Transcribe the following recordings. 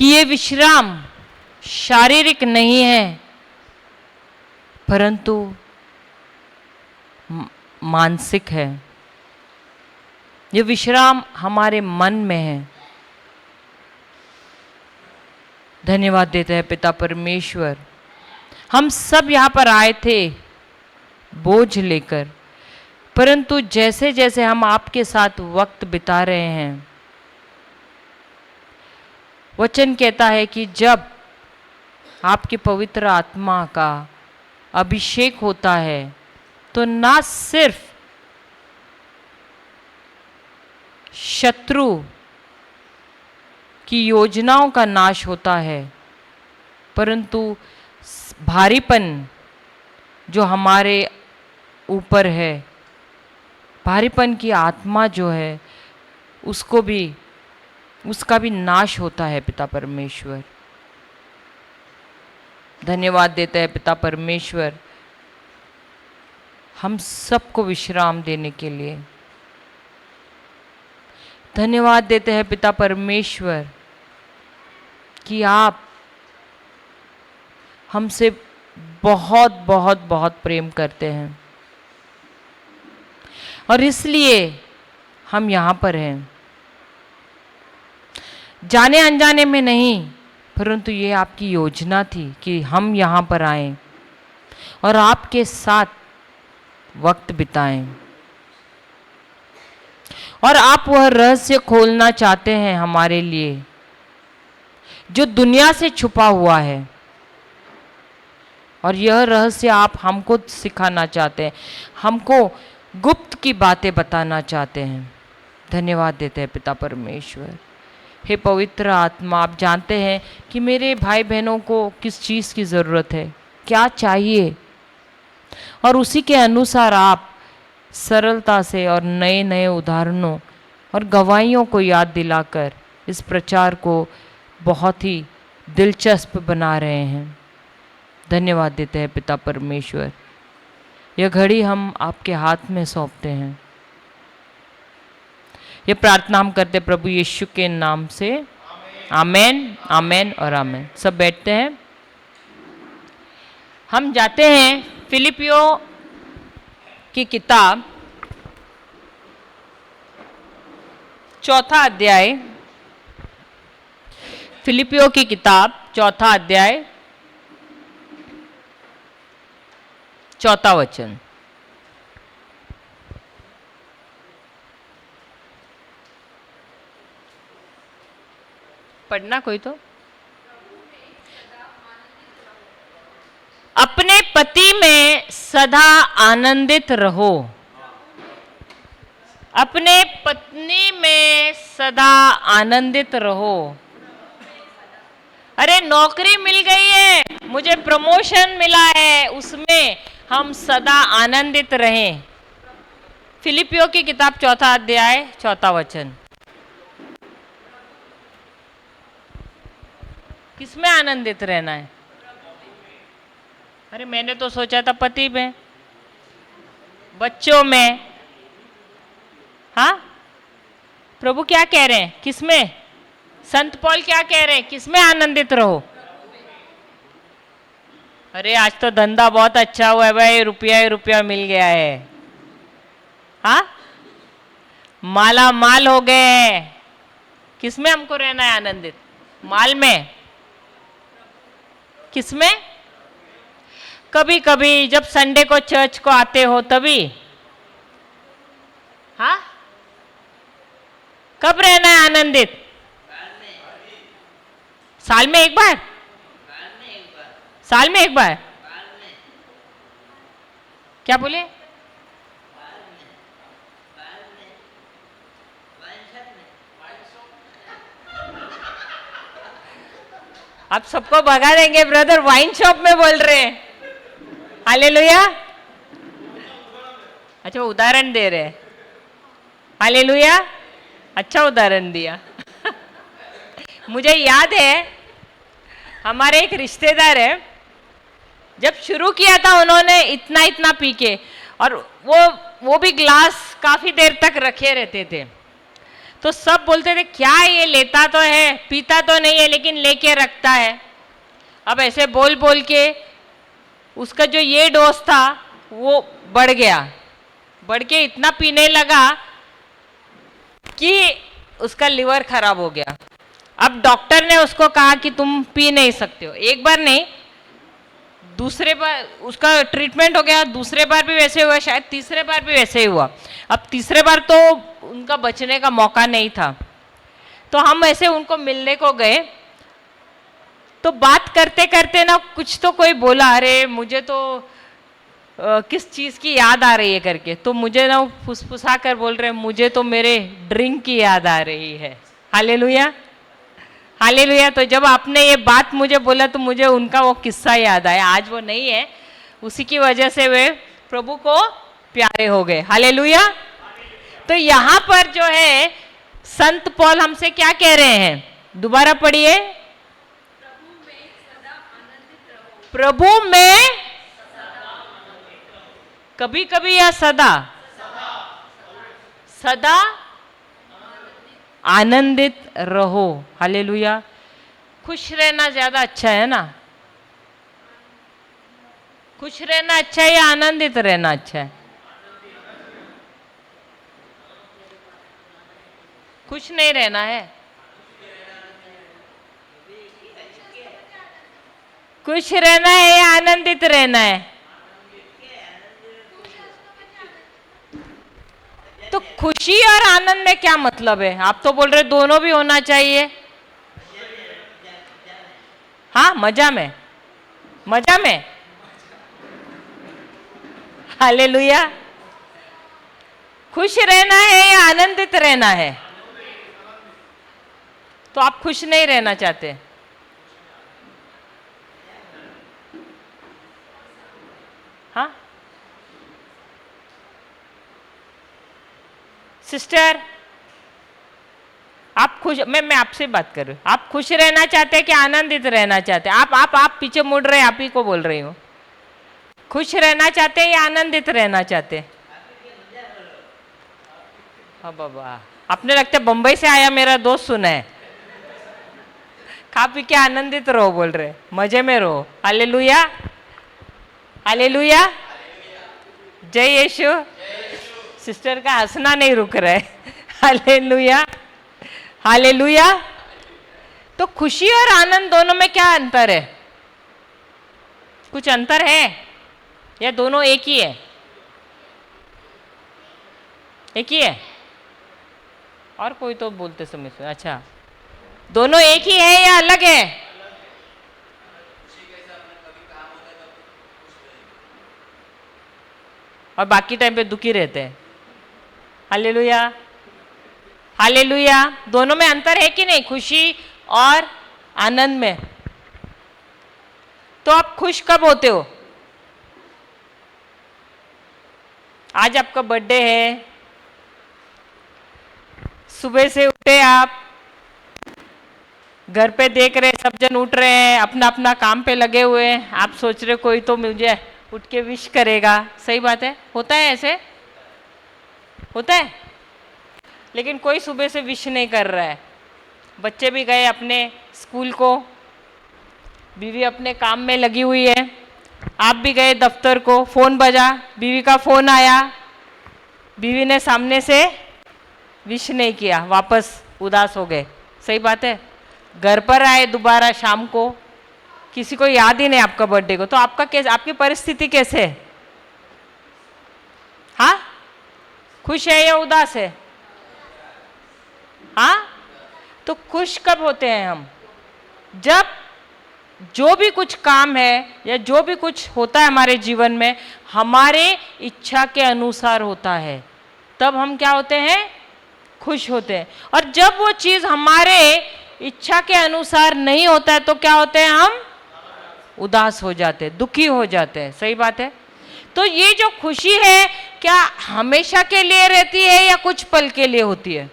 कि ये विश्राम शारीरिक नहीं है परंतु मानसिक है। ये विश्राम हमारे मन में है। धन्यवाद देते हैं पिता परमेश्वर। हम सब यहाँ पर आए थे बोझ लेकर, परंतु जैसे जैसे हम आपके साथ वक्त बिता रहे हैं, वचन कहता है कि जब आपके पवित्र आत्मा का अभिषेक होता है तो ना सिर्फ शत्रु की योजनाओं का नाश होता है परंतु भारीपन जो हमारे ऊपर है, भारीपन की आत्मा जो है उसका भी नाश होता है पिता परमेश्वर। धन्यवाद देते हैं पिता परमेश्वर हम सबको विश्राम देने के लिए। धन्यवाद देते हैं पिता परमेश्वर कि आप हमसे बहुत बहुत बहुत प्रेम करते हैं और इसलिए हम यहाँ पर हैं, जाने अनजाने में नहीं, परंतु ये आपकी योजना थी कि हम यहाँ पर आएं और आपके साथ वक्त बिताएं और आप वह रहस्य खोलना चाहते हैं हमारे लिए जो दुनिया से छुपा हुआ है और यह रहस्य आप हमको सिखाना चाहते हैं, हमको गुप्त की बातें बताना चाहते हैं। धन्यवाद देते हैं पिता परमेश्वर। हे पवित्र आत्मा, आप जानते हैं कि मेरे भाई बहनों को किस चीज़ की ज़रूरत है, क्या चाहिए, और उसी के अनुसार आप सरलता से और नए नए उदाहरणों और गवाहियों को याद दिलाकर इस प्रचार को बहुत ही दिलचस्प बना रहे हैं। धन्यवाद देते हैं पिता परमेश्वर। यह घड़ी हम आपके हाथ में सौंपते हैं। ये प्रार्थना हम करते प्रभु यीशु के नाम से, आमेन, आमेन और आमेन। सब बैठते हैं। हम जाते हैं फिलिपियों की किताब 4 अध्याय, फिलिपियों की किताब 4 अध्याय 4 वचन। पढ़ना कोई तो। अपने पति में सदा आनंदित रहो। अपने पत्नी में सदा आनंदित रहो। अरे नौकरी मिल गई है, मुझे प्रमोशन मिला है, उसमें हम सदा आनंदित रहें। फिलिपियों की किताब 4 अध्याय 4 वचन। किसमें आनंदित रहना है? अरे मैंने तो सोचा था पति में, बच्चों में। हाँ, प्रभु क्या कह रहे हैं? किसमें? संत पौल क्या कह रहे हैं? किसमें आनंदित रहो? अरे आज तो धंधा बहुत अच्छा हुआ है भाई, रुपया ही रुपया मिल गया है। हाँ, माला माल हो गए। किसमें हमको रहना है आनंदित? माल में? किसमें? कभी कभी जब संडे को चर्च को आते हो तभी। हाँ, कब रहना है आनंदित? साल में एक बार? साल में एक बार? क्या बोले? आप सबको भगा देंगे ब्रदर, वाइन शॉप में बोल रहे हैं। हालेलुया। अच्छा, उदाहरण दे रहे हैं। हालेलुया, अच्छा उदाहरण दिया। मुझे याद है हमारे एक रिश्तेदार है, जब शुरू किया था उन्होंने इतना इतना पी के, और वो भी ग्लास काफी देर तक रखे रहते थे। तो सब बोलते थे क्या ये लेता तो है, पीता तो नहीं है, लेकिन लेके रखता है। अब ऐसे बोल बोल के उसका जो ये डोज था वो बढ़ गया, बढ़ के इतना पीने लगा कि उसका लिवर खराब हो गया। अब डॉक्टर ने उसको कहा कि तुम पी नहीं सकते हो। एक बार नहीं, दूसरे बार उसका ट्रीटमेंट हो गया, दूसरे बार भी वैसे हुआ, शायद तीसरे बार भी वैसे ही हुआ। अब तीसरे बार तो उनका बचने का मौका नहीं था। तो हम ऐसे उनको मिलने को गए, तो बात करते करते ना कुछ तो कोई बोला, अरे मुझे तो किस चीज़ की याद आ रही है करके। तो मुझे ना फुसफुसा कर बोल रहे, मुझे तो मेरे ड्रिंक की याद आ रही है। Hallelujah, hallelujah. तो जब आपने ये बात मुझे बोला तो मुझे उनका वो किस्सा याद आया। आज वो नहीं है, उसी की वजह से वे प्रभु को प्यारे हो गए। हालेलुया। तो यहाँ पर जो है संत पौल हमसे क्या कह रहे हैं, दोबारा पढ़िए। प्रभु में कभी कभी या सदा, सदा आनंदित रहो। हालेलुया। खुश रहना ज्यादा अच्छा है ना? खुश रहना अच्छा है या आनंदित रहना अच्छा है? खुश नहीं रहना है, खुश रहना है या आनंदित रहना है? तो खुशी और आनंद में क्या मतलब है? आप तो बोल रहे दोनों भी होना चाहिए। हाँ, मजा में, मजा में। हालेलुया। खुश रहना है या आनंदित रहना है? तो आप खुश नहीं रहना चाहते? हाँ सिस्टर, आप खुश, मैं आपसे बात कर रही हूँ। आप खुश रहना चाहते हैं कि आनंदित रहना चाहते हैं? आप पीछे मुड़ रहे हैं, आप ही को बोल रही हूँ। खुश रहना चाहते हैं या आनंदित रहना चाहते हैं? हाँ बाबा, आपने लगता है बंबई से आया मेरा दोस्त सुना है। खा पी के आनंदित रहो बोल रहे, मजे में रहो। हालेलुया, हालेलुया, जय यीशु। सिस्टर का हंसना नहीं रुक रहा है। Hallelujah, hallelujah. तो खुशी और आनंद दोनों में क्या अंतर है? कुछ अंतर है या दोनों एक ही है? एक ही है? और कोई तो बोलते समय से, अच्छा दोनों एक ही है या अलग है? और बाकी टाइम पे दुखी रहते हैं। Hallelujah, hallelujah. दोनों में अंतर है कि नहीं, खुशी और आनंद में? तो आप खुश कब होते हो? आज आपका बर्थडे है, सुबह से उठे आप, घर पे देख रहे सब जन उठ रहे हैं, अपना अपना काम पे लगे हुए हैं, आप सोच रहे कोई तो मुझे उठ के विश करेगा। सही बात है, होता है, ऐसे होता है। लेकिन कोई सुबह से विश नहीं कर रहा है। बच्चे भी गए अपने स्कूल को, बीवी अपने काम में लगी हुई है, आप भी गए दफ्तर को, फोन बजा, बीवी का फोन आया, बीवी ने सामने से विश नहीं किया, वापस उदास हो गए। सही बात है। घर पर आए दोबारा शाम को, किसी को याद ही नहीं आपका बर्थडे को, तो आपका कैसे, आपकी परिस्थिति कैसे है? हाँ, खुश है या उदास है? हाँ, तो खुश कब होते हैं हम? जब जो भी कुछ काम है या जो भी कुछ होता है हमारे जीवन में हमारे इच्छा के अनुसार होता है, तब हम क्या होते हैं? खुश होते हैं। और जब वो चीज हमारे इच्छा के अनुसार नहीं होता है तो क्या होते हैं? हम उदास हो जाते हैं, दुखी हो जाते हैं। सही बात है। तो ये जो खुशी है क्या हमेशा के लिए रहती है या कुछ पल के लिए होती है?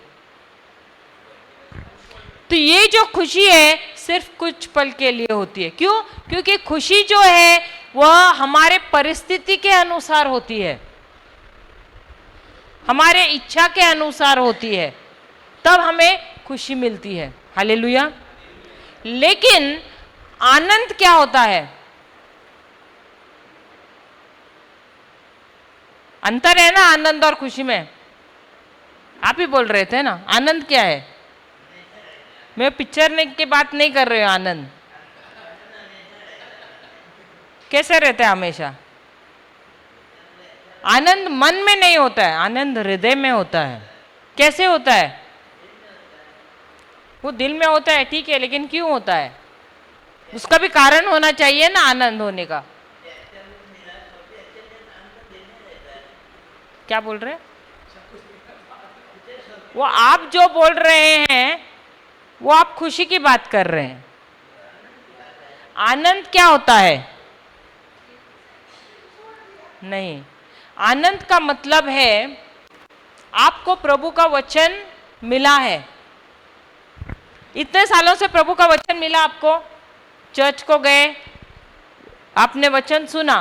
तो ये जो खुशी है सिर्फ कुछ पल के लिए होती है। क्यों? क्योंकि खुशी जो है वह हमारे परिस्थिति के अनुसार होती है, हमारे इच्छा के अनुसार होती है, तब हमें खुशी मिलती है। हालेलुया। लेकिन आनंद क्या होता है? अंतर है ना आनंद और खुशी में। आप ही बोल रहे थे ना, आनंद क्या है? मैं पिक्चर ने की बात नहीं कर रही हूं। आनंद कैसे रहता है हमेशा? आनंद मन में नहीं होता है, आनंद हृदय में होता है। कैसे होता है? वो दिल में होता है, ठीक है, लेकिन क्यों होता है? उसका भी कारण होना चाहिए ना आनंद होने का। क्या बोल रहे हैं? वो आप जो बोल रहे हैं वो आप खुशी की बात कर रहे हैं। आनंद क्या होता है? नहीं, आनंद का मतलब है आपको प्रभु का वचन मिला है। इतने सालों से प्रभु का वचन मिला आपको, चर्च को गए, आपने वचन सुना,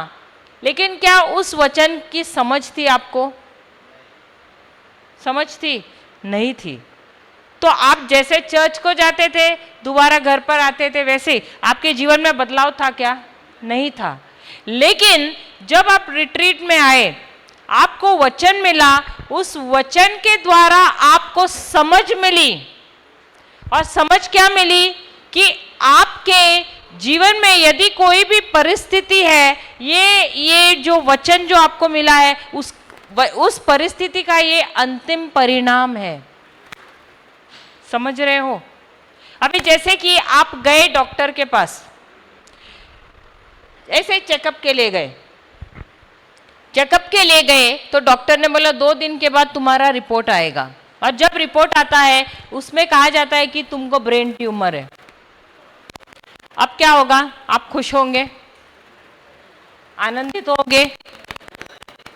लेकिन क्या उस वचन की समझ थी आपको? समझ थी? नहीं थी। तो आप जैसे चर्च को जाते थे, दोबारा घर पर आते थे, वैसे आपके जीवन में बदलाव था क्या? नहीं था। लेकिन जब आप रिट्रीट में आए, आपको वचन मिला, उस वचन के द्वारा आपको समझ मिली। और समझ क्या मिली? कि आपके जीवन में यदि कोई भी परिस्थिति है, ये जो वचन जो आपको मिला है, उस परिस्थिति का ये अंतिम परिणाम है। समझ रहे हो? अभी जैसे कि आप गए डॉक्टर के पास, ऐसे चेकअप के लिए गए, चेकअप के लिए गए तो डॉक्टर ने बोला 2 दिन के बाद तुम्हारा रिपोर्ट आएगा। और जब रिपोर्ट आता है उसमें कहा जाता है कि तुमको ब्रेन ट्यूमर है। अब क्या होगा? आप खुश होंगे, आनंदित होंगे?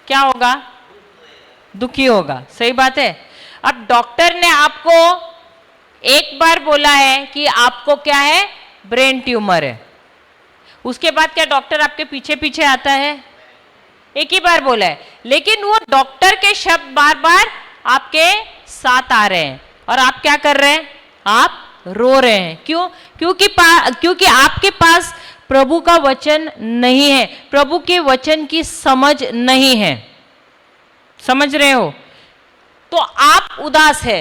क्या होगा? दुखी होगा। सही बात है। अब डॉक्टर ने आपको एक बार बोला है कि आपको क्या है? ब्रेन ट्यूमर है। उसके बाद क्या डॉक्टर आपके पीछे पीछे आता है? एक ही बार बोला है, लेकिन वो डॉक्टर के शब्द बार बार आपके साथ आ रहे हैं और आप क्या कर रहे हैं? आप रो रहे हैं। क्यों? क्योंकि आपके पास प्रभु का वचन नहीं है, प्रभु के वचन की समझ नहीं है। समझ रहे हो? तो आप उदास है।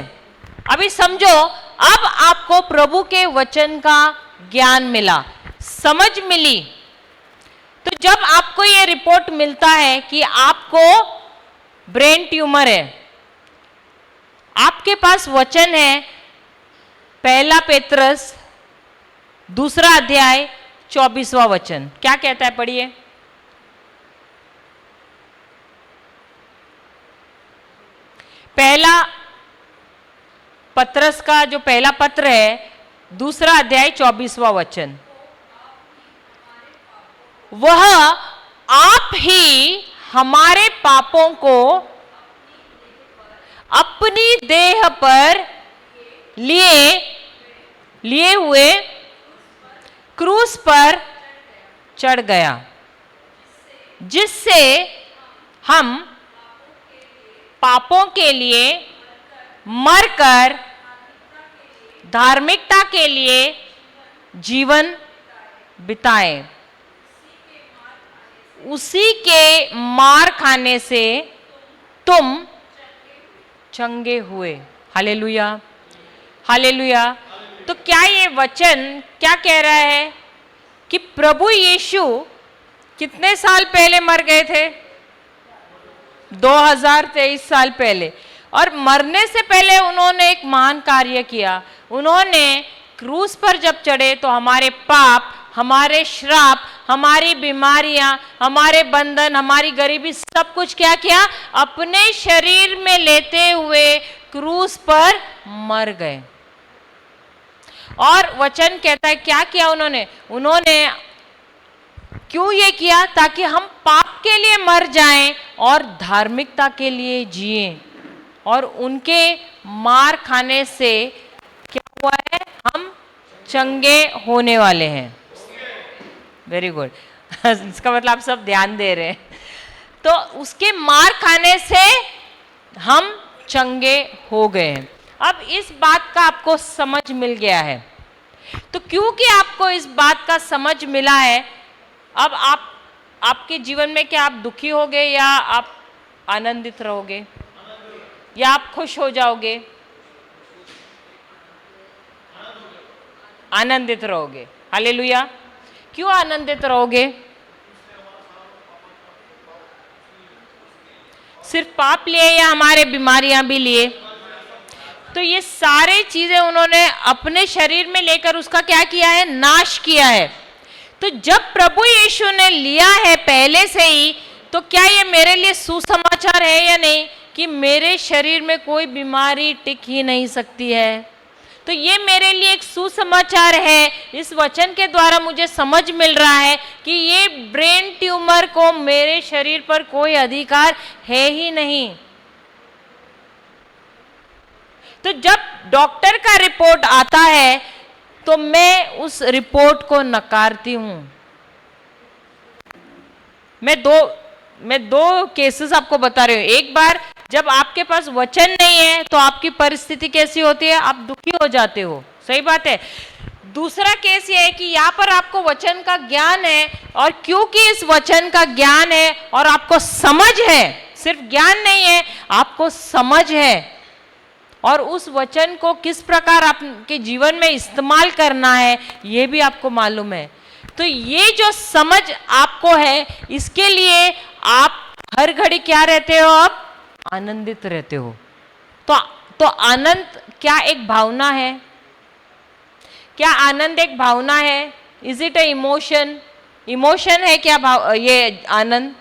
अभी समझो, अब आपको प्रभु के वचन का ज्ञान मिला, समझ मिली। तो जब आपको ये रिपोर्ट मिलता है कि आपको ब्रेन ट्यूमर है, आपके पास वचन है 1 पेत्रस 2 अध्याय 24वां वचन। क्या कहता है? पढ़िए। पहला पत्रस का जो पहला पत्र है, 2 अध्याय 24वां वचन। वह आप ही हमारे पापों को अपनी देह पर लिए हुए क्रूस पर चढ़ गया, जिससे हम पापों के लिए मरकर धार्मिकता के लिए जीवन बिताएं। उसी के मार खाने से तुम चंगे हुए। Hallelujah, hallelujah. तो क्या ये वचन क्या कह रहा है? कि प्रभु यीशु कितने साल पहले मर गए थे? 2023 साल पहले। और मरने से पहले उन्होंने एक महान कार्य किया। उन्होंने क्रूस पर जब चढ़े तो हमारे पाप, हमारे श्राप, हमारी बीमारियां, हमारे बंधन, हमारी गरीबी, सब कुछ क्या किया? अपने शरीर में लेते हुए क्रूस पर मर गए। और वचन कहता है क्या किया उन्होंने? उन्होंने क्यों ये किया? ताकि हम पाप के लिए मर जाएं और धार्मिकता के लिए जिएं। और उनके मार खाने से क्या हुआ है? हम चंगे होने वाले हैं। Very good. इसका मतलब आप सब ध्यान दे रहे हैं। तो उसके मार खाने से हम चंगे हो गए हैं। अब इस बात का आपको समझ मिल गया है। तो क्योंकि आपको इस बात का समझ मिला है, अब आपके जीवन में क्या आप दुखी होगे या आप आनंदित रहोगे या आप खुश हो जाओगे? आनंदित रहोगे। हालेलुया। क्यों आनंदित रहोगे? सिर्फ पाप लिए या हमारे बीमारियां भी लिए? तो ये सारे चीजें उन्होंने अपने शरीर में लेकर उसका क्या किया है? नाश किया है। तो जब प्रभु यीशु ने लिया है पहले से ही, तो क्या ये मेरे लिए सुसमाचार है या नहीं कि मेरे शरीर में कोई बीमारी टिक ही नहीं सकती है? तो ये मेरे लिए एक सुसमाचार है। इस वचन के द्वारा मुझे समझ मिल रहा है कि ये ब्रेन ट्यूमर को मेरे शरीर पर कोई अधिकार है ही नहीं। तो जब डॉक्टर का रिपोर्ट आता है तो मैं उस रिपोर्ट को नकारती हूं। मैं दो केसेस आपको बता रही हूं। एक बार जब आपके पास वचन नहीं है तो आपकी परिस्थिति कैसी होती है? आप दुखी हो जाते हो, सही बात है। दूसरा केस ये है कि यहाँ पर आपको वचन का ज्ञान है, और क्योंकि इस वचन का ज्ञान है और आपको समझ है, सिर्फ ज्ञान नहीं है, आपको समझ है, और उस वचन को किस प्रकार आपके जीवन में इस्तेमाल करना है ये भी आपको मालूम है। तो ये जो समझ आपको है, इसके लिए आप हर घड़ी क्या रहते हो? आप आनंदित रहते हो। तो आनंद क्या एक भावना है? क्या आनंद एक भावना है? Is it A emotion? Emotion है क्या ये आनंद?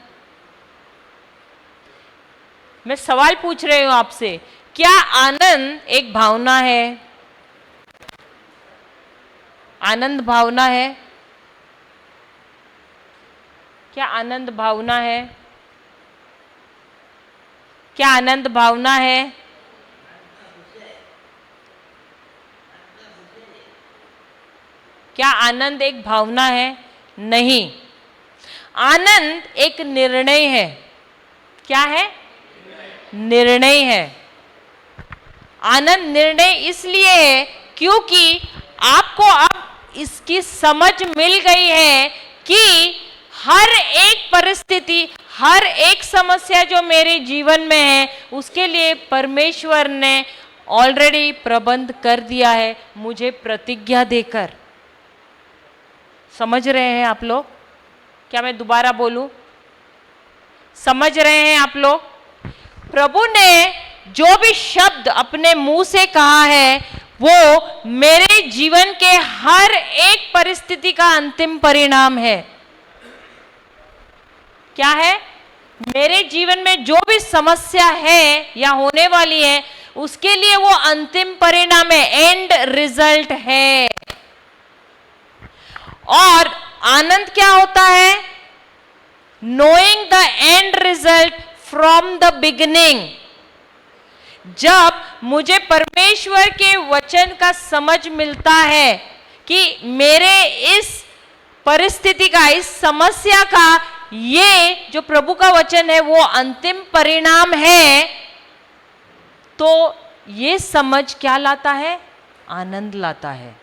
मैं सवाल पूछ रही हूं आपसे, क्या आनंद एक भावना है? आनंद भावना है? क्या आनंद भावना है? क्या आनंद भावना है? क्या आनंद एक भावना है? नहीं, आनंद एक निर्णय है। क्या है? निर्णय है। आनंद निर्णय इसलिए है क्योंकि आपको अब इसकी समझ मिल गई है कि हर एक परिस्थिति, हर एक समस्या जो मेरे जीवन में है, उसके लिए परमेश्वर ने ऑलरेडी प्रबंध कर दिया है, मुझे प्रतिज्ञा देकर। समझ रहे हैं आप लोग? क्या मैं दोबारा बोलूं? समझ रहे हैं आप लोग? प्रभु ने जो भी शब्द अपने मुंह से कहा है वो मेरे जीवन के हर एक परिस्थिति का अंतिम परिणाम है। क्या है? मेरे जीवन में जो भी समस्या है या होने वाली है, उसके लिए वो अंतिम परिणाम है, एंड रिजल्ट है। और आनंद क्या होता है? Knowing the end result from the beginning. जब मुझे परमेश्वर के वचन का समझ मिलता है कि मेरे इस परिस्थिति का, इस समस्या का, ये जो प्रभु का वचन है वो अंतिम परिणाम है, तो ये समझ क्या लाता है? आनंद लाता है।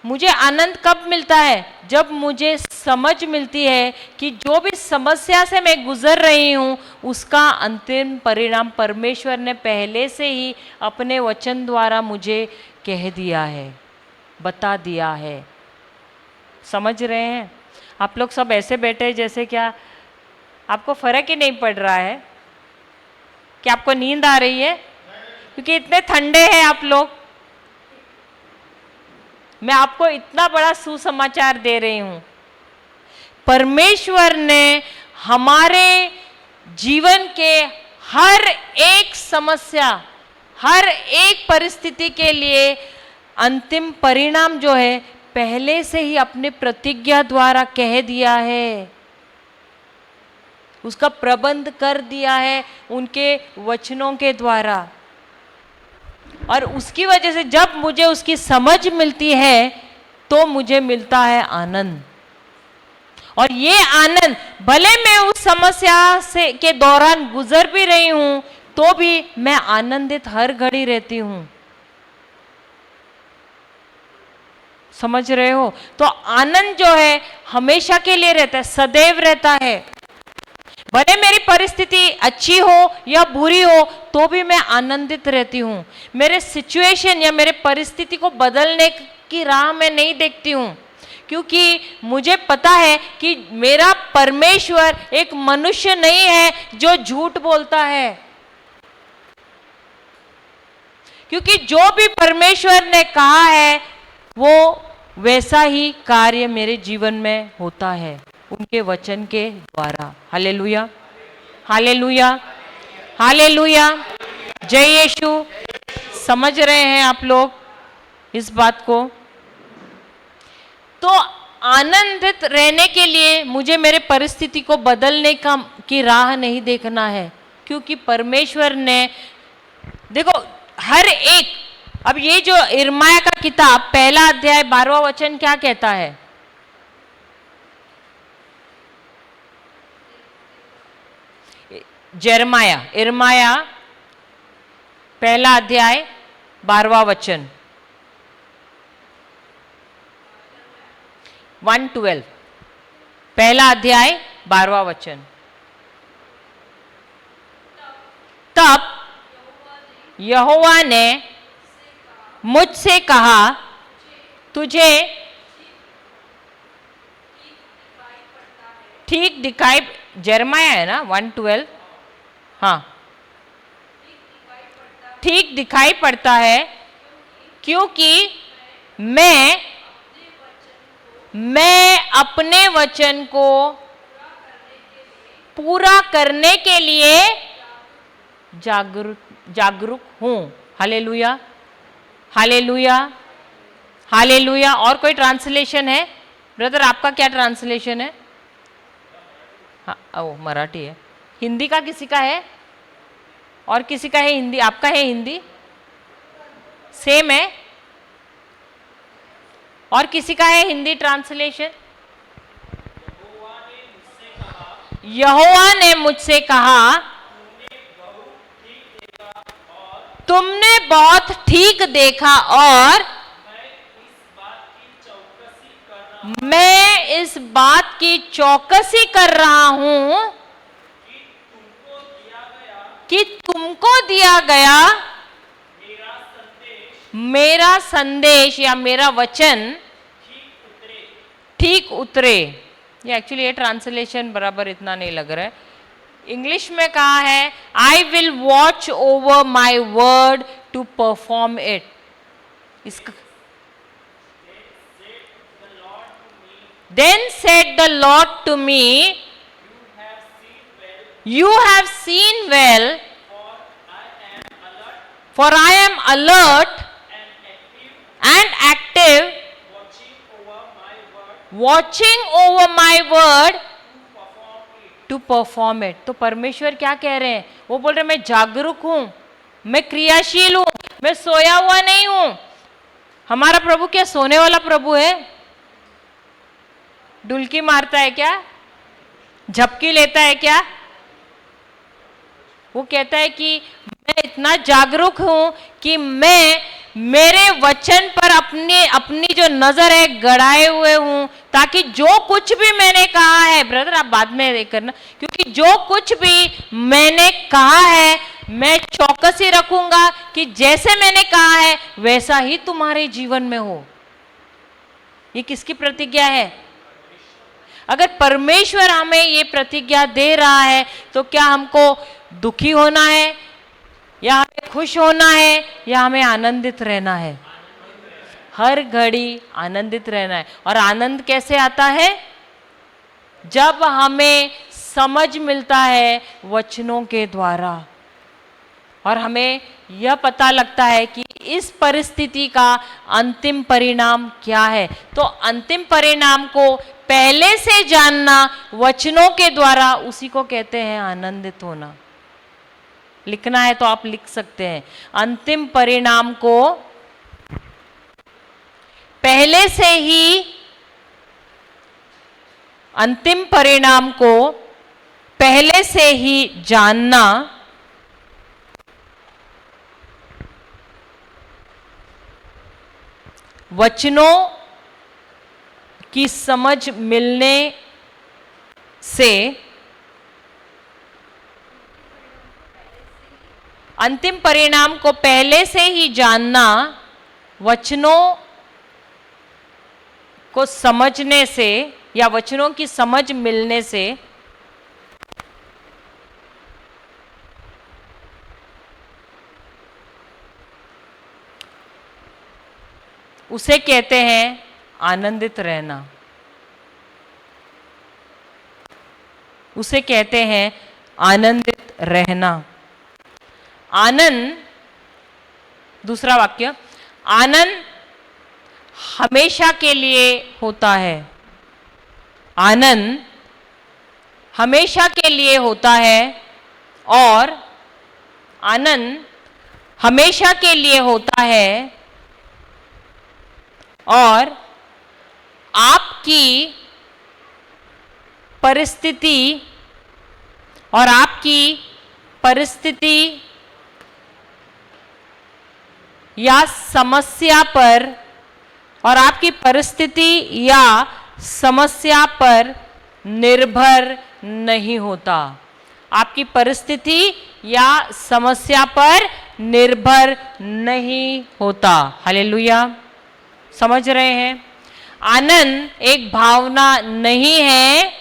मुझे आनंद कब मिलता है? जब मुझे समझ मिलती है कि जो भी समस्या से मैं गुजर रही हूं उसका अंतिम परिणाम परमेश्वर ने पहले से ही अपने वचन द्वारा मुझे कह दिया है, बता दिया है। समझ रहे हैं? आप लोग सब ऐसे बैठे हैं जैसे क्या आपको फर्क ही नहीं पड़ रहा है? क्या आपको नींद आ रही है? क्योंकि इतने ठंडे हैं आप लोग। मैं आपको इतना बड़ा सुसमाचार दे रही हूं। परमेश्वर ने हमारे जीवन के हर एक समस्या, हर एक परिस्थिति के लिए अंतिम परिणाम जो है पहले से ही अपने प्रतिज्ञा द्वारा कह दिया है, उसका प्रबंध कर दिया है उनके वचनों के द्वारा। और उसकी वजह से जब मुझे उसकी समझ मिलती है तो मुझे मिलता है आनंद। और ये आनंद, भले मैं उस समस्या से के दौरान गुजर भी रही हूं, तो भी मैं आनंदित हर घड़ी रहती हूं। समझ रहे हो? तो आनंद जो है हमेशा के लिए रहता है, सदैव रहता है। भले मेरी परिस्थिति अच्छी हो या बुरी हो तो भी मैं आनंदित रहती हूं। मेरे सिचुएशन या मेरे परिस्थिति को बदलने की राह में नहीं देखती हूं, क्योंकि मुझे पता है कि मेरा परमेश्वर एक मनुष्य नहीं है जो झूठ बोलता है। क्योंकि जो भी परमेश्वर ने कहा है वो वैसा ही कार्य मेरे जीवन में होता है, उनके वचन के द्वारा। हालेलुया, हालेलुया, हालेलुया, जय यीशु। समझ रहे हैं आप लोग इस बात को? तो आनंदित रहने के लिए मुझे मेरे परिस्थिति को बदलने की राह नहीं देखना है, क्योंकि परमेश्वर ने, देखो हर एक, अब ये जो यिर्मयाह का किताब पहला अध्याय 12वां वचन क्या कहता है? यिर्मयाह पहला अध्याय 12वां वचन 1:12, पहला अध्याय 12वां वचन। तब यहोवा ने मुझसे कहा, तुझे ठीक दिखाई, यिर्मयाह है ना 1:12, हाँ, ठीक दिखाई पड़ता है, क्योंकि मैं अपने वचन को पूरा करने के लिए जागरूक हूं। Hallelujah, hallelujah, hallelujah. और कोई ट्रांसलेशन है? ब्रदर आपका क्या ट्रांसलेशन है? हाँ, ओ मराठी है। हिंदी का किसी का है? और किसी का है हिंदी? आपका है हिंदी? सेम है? और किसी का है हिंदी ट्रांसलेशन? यहोवा ने मुझसे कहा, तुमने बहुत ठीक देखा और मैं इस बात की चौकसी कर रहा हूं कि तुमको दिया गया मेरा संदेश या मेरा वचन ठीक उतरे। ये एक्चुअली ये ट्रांसलेशन बराबर इतना नहीं लग रहा है। इंग्लिश में कहा है, I will watch over my word to perform it. इसका then said the Lord to me, you have seen well, for I am alert and active, watching over my word to perform it। तो परमेश्वर क्या कह रहे हैं? वो बोल रहे हैं मैं जागरूक हूं, मैं क्रियाशील हूं, मैं सोया हुआ नहीं हूं। हमारा प्रभु क्या सोने वाला प्रभु है? डुलकी मारता है क्या? झपकी लेता है क्या? वो कहता है कि मैं इतना जागरूक हूं कि मैं मेरे वचन पर अपनी जो नजर है गड़ाए हुए हूं, ताकि जो कुछ भी मैंने कहा है, ब्रदर आप बाद में करना, क्योंकि जो कुछ भी मैंने कहा है मैं चौकसी रखूंगा कि जैसे मैंने कहा है वैसा ही तुम्हारे जीवन में हो। ये किसकी प्रतिज्ञा है? अगर परमेश्वर हमें ये प्रतिज्ञा दे रहा है तो क्या हमको दुखी होना है या हमें खुश होना है या हमें आनंदित रहना है? हर घड़ी आनंदित रहना है। और आनंद कैसे आता है? जब हमें समझ मिलता है वचनों के द्वारा और हमें यह पता लगता है कि इस परिस्थिति का अंतिम परिणाम क्या है। तो अंतिम परिणाम को पहले से जानना वचनों के द्वारा, उसी को कहते हैं आनंदित होना। लिखना है तो आप लिख सकते हैं, अंतिम परिणाम को पहले से ही, अंतिम परिणाम को पहले से ही जानना वचनों की समझ मिलने से अंतिम परिणाम को पहले से ही जानना, वचनों को समझने से या वचनों की समझ मिलने से उसे कहते हैं आनंदित रहना। उसे कहते हैं आनंदित रहना। आनंद, दूसरा वाक्य, आनंद हमेशा के लिए होता है। आनंद हमेशा के लिए होता है और आनंद हमेशा के लिए होता है और आपकी परिस्थिति और आपकी परिस्थिति या समस्या पर और आपकी परिस्थिति या समस्या पर निर्भर नहीं होता। आपकी परिस्थिति या समस्या पर निर्भर नहीं होता। हालेलुया, समझ रहे हैं? आनंद एक भावना नहीं है,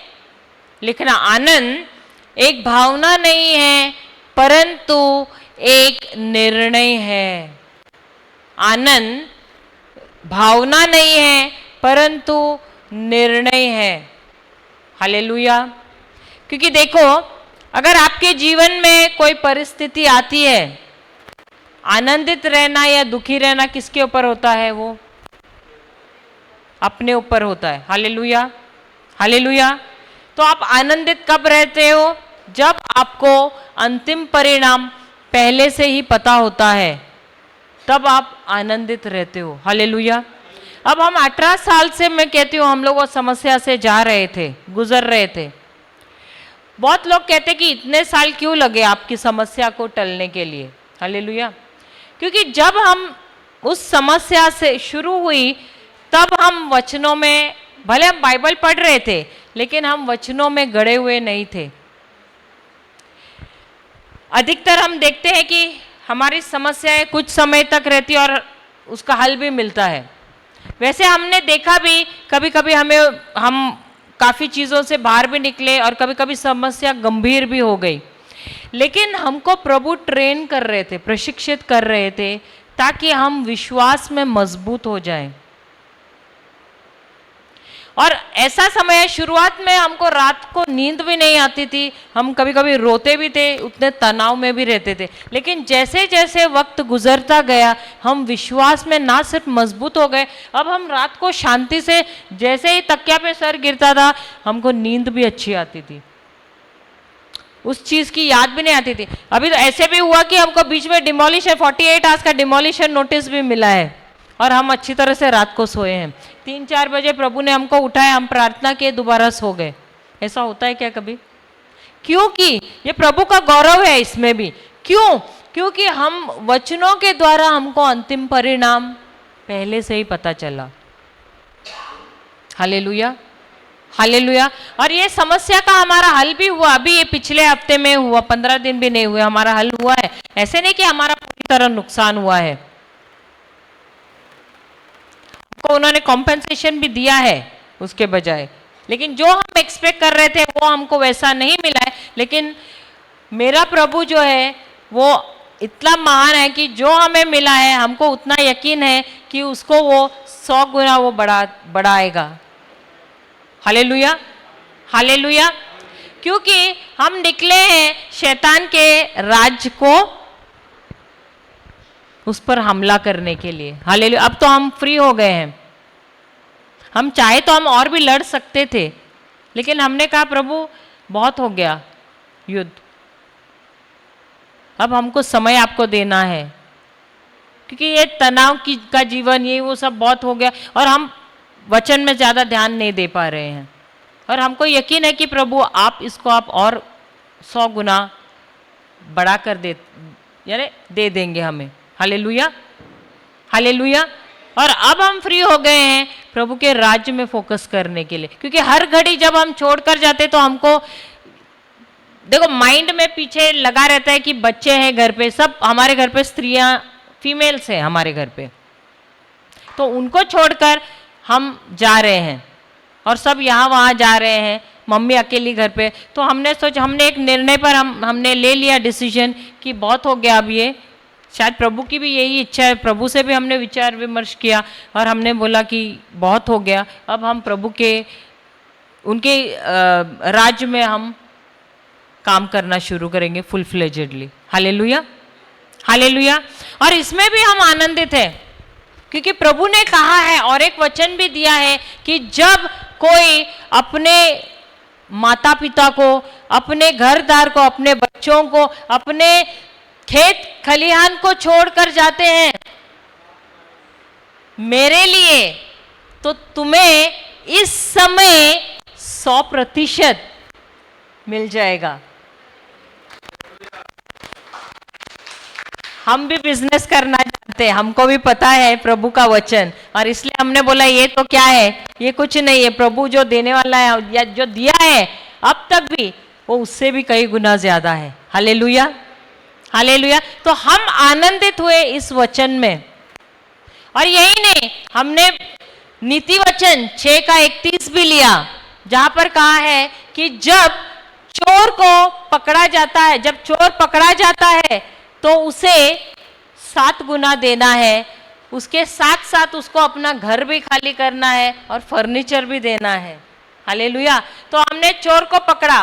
लिखना, आनंद एक भावना नहीं है परंतु एक निर्णय है। आनंद भावना नहीं है परंतु निर्णय है। हालेलुया। क्योंकि देखो, अगर आपके जीवन में कोई परिस्थिति आती है, आनंदित रहना या दुखी रहना किसके ऊपर होता है? वो अपने ऊपर होता है। Hallelujah, hallelujah. तो आप आनंदित कब रहते हो? जब आपको अंतिम परिणाम पहले से ही पता होता है, तब आप आनंदित रहते हो। हालेलुया। अब हम 18 साल से, मैं कहती हूँ, हम लोग वो समस्या से जा रहे थे, गुजर रहे थे। बहुत लोग कहते कि इतने साल क्यों लगे आपकी समस्या को टलने के लिए? हालेलुया। क्योंकि जब हम उस समस्या से शुरू हुई, तब हम वचनों में, भले हम बाइबल पढ़ रहे थे, लेकिन हम वचनों में गड़े हुए नहीं थे। अधिकतर हम देखते हैं कि हमारी समस्याएं कुछ समय तक रहती और उसका हल भी मिलता है। वैसे हमने देखा भी, कभी कभी हम काफ़ी चीज़ों से बाहर भी निकले और कभी कभी समस्या गंभीर भी हो गई, लेकिन हमको प्रभु ट्रेन कर रहे थे, प्रशिक्षित कर रहे थे, ताकि हम विश्वास में मजबूत हो जाएं। और ऐसा समय, शुरुआत में हमको रात को नींद भी नहीं आती थी, हम कभी कभी रोते भी थे, उतने तनाव में भी रहते थे। लेकिन जैसे जैसे वक्त गुजरता गया, हम विश्वास में ना सिर्फ मजबूत हो गए, अब हम रात को शांति से, जैसे ही तकिया पे सर गिरता था, हमको नींद भी अच्छी आती थी, उस चीज़ की याद भी नहीं आती थी। अभी तो ऐसे भी हुआ कि हमको बीच में डिमोलिशन, 48 आवर्स का डिमोलिशन नोटिस भी मिला है और हम अच्छी तरह से रात को सोए हैं। 3-4 बजे प्रभु ने हमको उठाया, हम प्रार्थना किए, दोबारा सो गए। ऐसा होता है क्या कभी? क्योंकि ये प्रभु का गौरव है इसमें भी। क्यों? क्योंकि हम वचनों के द्वारा हमको अंतिम परिणाम पहले से ही पता चला। Hallelujah, hallelujah. और ये समस्या का हमारा हल भी हुआ। अभी ये पिछले हफ्ते में हुआ, 15 दिन भी नहीं हुए, हमारा हल हुआ है। ऐसे नहीं कि हमारा पूरी तरह नुकसान हुआ है, को उन्होंने कॉम्पेंसेशन भी दिया है उसके बजाय। लेकिन जो हम एक्सपेक्ट कर रहे थे वो हमको वैसा नहीं मिला है। लेकिन मेरा प्रभु जो है वो इतना महान है कि जो हमें मिला है, हमको उतना यकीन है कि उसको वो 100 गुना वो बढ़ाएगा। Hallelujah, hallelujah. क्योंकि हम निकले हैं शैतान के राज्य को उस पर हमला करने के लिए। हालेलुया। अब तो हम फ्री हो गए हैं। हम चाहे तो हम और भी लड़ सकते थे, लेकिन हमने कहा प्रभु बहुत हो गया युद्ध, अब हमको समय आपको देना है, क्योंकि ये तनाव का जीवन, ये वो सब बहुत हो गया और हम वचन में ज़्यादा ध्यान नहीं दे पा रहे हैं। और हमको यकीन है कि प्रभु आप इसको आप और 100 गुना बढ़ा कर दे, यानी दे देंगे हमें। Hallelujah, hallelujah. और अब हम फ्री हो गए हैं प्रभु के राज्य में फोकस करने के लिए, क्योंकि हर घड़ी जब हम छोड़कर जाते तो हमको देखो माइंड में पीछे लगा रहता है कि बच्चे हैं घर पे, सब हमारे घर पे स्त्रियां फीमेल्स हैं हमारे घर पे, तो उनको छोड़कर हम जा रहे हैं और सब यहाँ वहाँ जा रहे हैं, मम्मी अकेली घर पे। तो हमने एक निर्णय पर हमने ले लिया डिसीजन कि बहुत हो गया अब ये, शायद प्रभु की भी यही इच्छा है, प्रभु से भी हमने विचार विमर्श किया और हमने बोला कि बहुत हो गया, अब हम प्रभु के उनके राज्य में हम काम करना शुरू करेंगे फुल फ्लेजेडली। Hallelujah, hallelujah. और इसमें भी हम आनंदित हैं क्योंकि प्रभु ने कहा है और एक वचन भी दिया है कि जब कोई अपने माता पिता को, अपने घरदार को, अपने बच्चों को, अपने खेत खलिहान को छोड़कर जाते हैं मेरे लिए, तो तुम्हें इस समय 100% मिल जाएगा। हम भी बिजनेस करना चाहते हैं, हमको भी पता है प्रभु का वचन, और इसलिए हमने बोला ये तो क्या है, ये कुछ नहीं है, प्रभु जो देने वाला है या जो दिया है अब तक भी वो उससे भी कई गुना ज्यादा है। Hallelujah, hallelujah. तो हम आनंदित हुए इस वचन में। और यही नहीं, हमने नीति वचन 6:31 भी लिया जहां पर कहा है कि जब चोर को पकड़ा जाता है, जब चोर पकड़ा जाता है तो उसे 7 गुना देना है, उसके साथ साथ उसको अपना घर भी खाली करना है और फर्नीचर भी देना है। हालेलुया। तो हमने चोर को पकड़ा,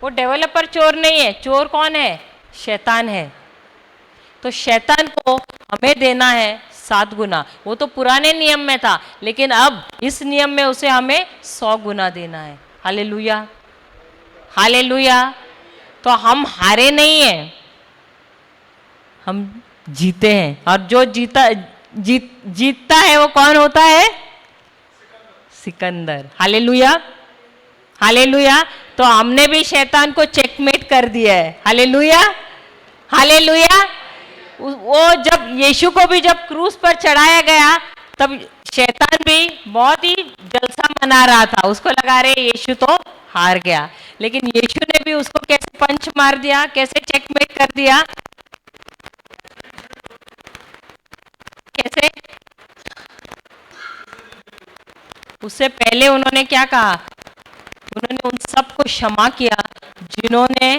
वो डेवलपर चोर नहीं है, चोर कौन है? शैतान है। तो शैतान को हमें देना है 7 गुना। वो तो पुराने नियम में था, लेकिन अब इस नियम में उसे हमें 100 गुना देना है। Hallelujah, hallelujah. तो हम हारे नहीं हैं, हम जीते हैं। और जो जीतता है वो कौन होता है? सिकंदर। Hallelujah, hallelujah. तो हमने भी शैतान को चेकमेट कर दिया है। Hallelujah, hallelujah. वो जब यीशु को भी जब क्रूस पर चढ़ाया गया तब शैतान भी बहुत ही जलसा मना रहा था, उसको लगा रहे यीशु तो हार गया, लेकिन यीशु ने भी उसको कैसे पंच मार दिया, कैसे चेकमेट कर दिया, कैसे? उससे पहले उन्होंने क्या कहा? उन्होंने उन सबको क्षमा किया जिन्होंने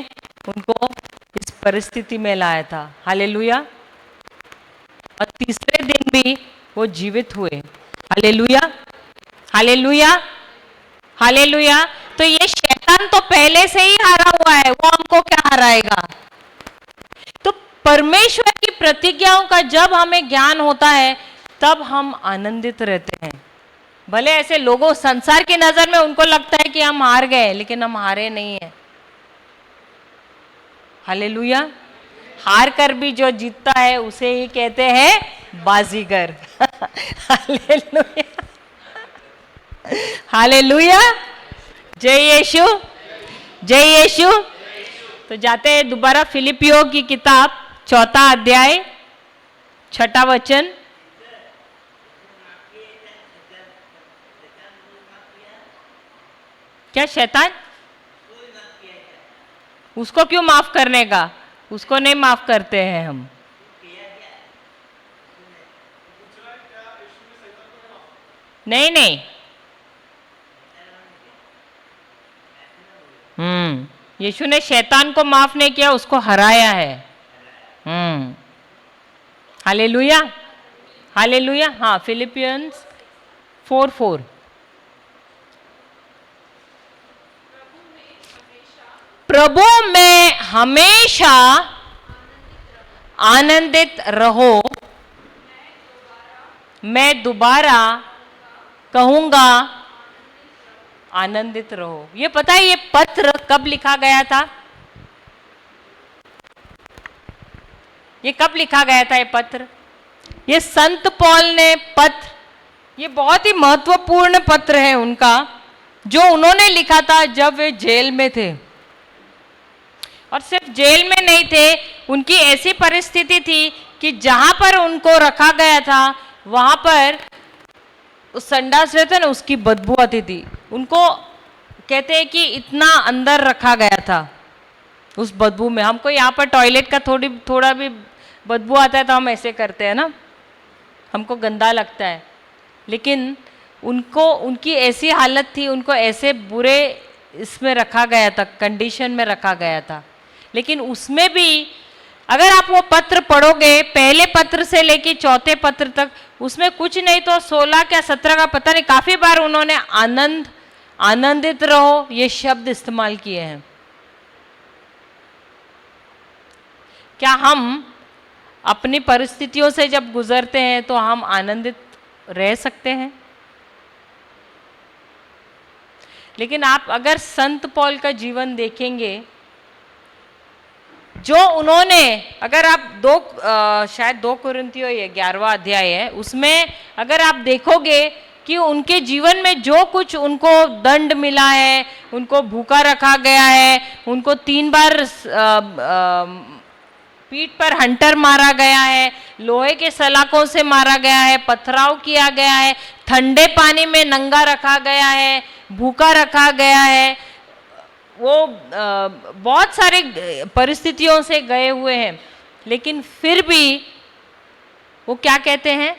उनको इस परिस्थिति में लाया था। हालेलुया। और तीसरे दिन भी वो जीवित हुए। Hallelujah, hallelujah, hallelujah. तो ये शैतान तो पहले से ही हारा हुआ है, वो हमको क्या हराएगा? तो परमेश्वर की प्रतिज्ञाओं का जब हमें ज्ञान होता है तब हम आनंदित रहते हैं। भले ऐसे लोगों, संसार की नजर में उनको लगता है कि हम हार गए, लेकिन हम हारे नहीं हैं। हालेलुया। हार कर भी जो जीतता है उसे ही कहते हैं बाजीगर। Hallelujah, hallelujah. जय यीशु, जय यीशु। तो जाते हैं दोबारा फिलिपियों की किताब 4 अध्याय 6 वचन। क्या शैतान? उसको क्यों माफ करने का? उसको नहीं माफ करते हैं हम। नहीं नहीं, यीशु ने शैतान को माफ नहीं किया, उसको हराया है। Hallelujah, hallelujah. हाँ, फिलिपियंस 4:4। प्रभु में हमेशा आनंदित रहो। मैं दोबारा कहूंगा आनंदित रहो। ये पता है ये पत्र कब लिखा गया था? ये कब लिखा गया था ये पत्र? ये संत पौल ने पत्र, ये बहुत ही महत्वपूर्ण पत्र है उनका, जो उन्होंने लिखा था जब वे जेल में थे। और सिर्फ जेल में नहीं थे, उनकी ऐसी परिस्थिति थी कि जहां पर उनको रखा गया था वहां पर उस संडास रहता है ना, उसकी बदबू आती थी। उनको कहते हैं कि इतना अंदर रखा गया था उस बदबू में। हमको यहाँ पर टॉयलेट का थोड़ा भी बदबू आता है तो हम ऐसे करते हैं ना, हमको गंदा लगता है। लेकिन उनको, उनकी ऐसी हालत थी, उनको ऐसे बुरे इसमें रखा गया था, कंडीशन में रखा गया था। लेकिन उसमें भी अगर आप वो पत्र पढ़ोगे, पहले पत्र से लेके चौथे पत्र तक, उसमें कुछ नहीं तो 16 क्या 17 का पता नहीं, काफी बार उन्होंने आनंदित रहो ये शब्द इस्तेमाल किए हैं। क्या हम अपनी परिस्थितियों से जब गुजरते हैं तो हम आनंदित रह सकते हैं? लेकिन आप अगर संत पौल का जीवन देखेंगे, जो उन्होंने, अगर आप शायद 2 कुरिन्थियों 11वां अध्याय है, उसमें अगर आप देखोगे कि उनके जीवन में जो कुछ उनको दंड मिला है, उनको भूखा रखा गया है, उनको 3 बार पीठ पर हंटर मारा गया है, लोहे के सलाखों से मारा गया है, पथराव किया गया है, ठंडे पानी में नंगा रखा गया है, भूखा रखा गया है, वो बहुत सारे परिस्थितियों से गए हुए हैं, लेकिन फिर भी वो क्या कहते हैं?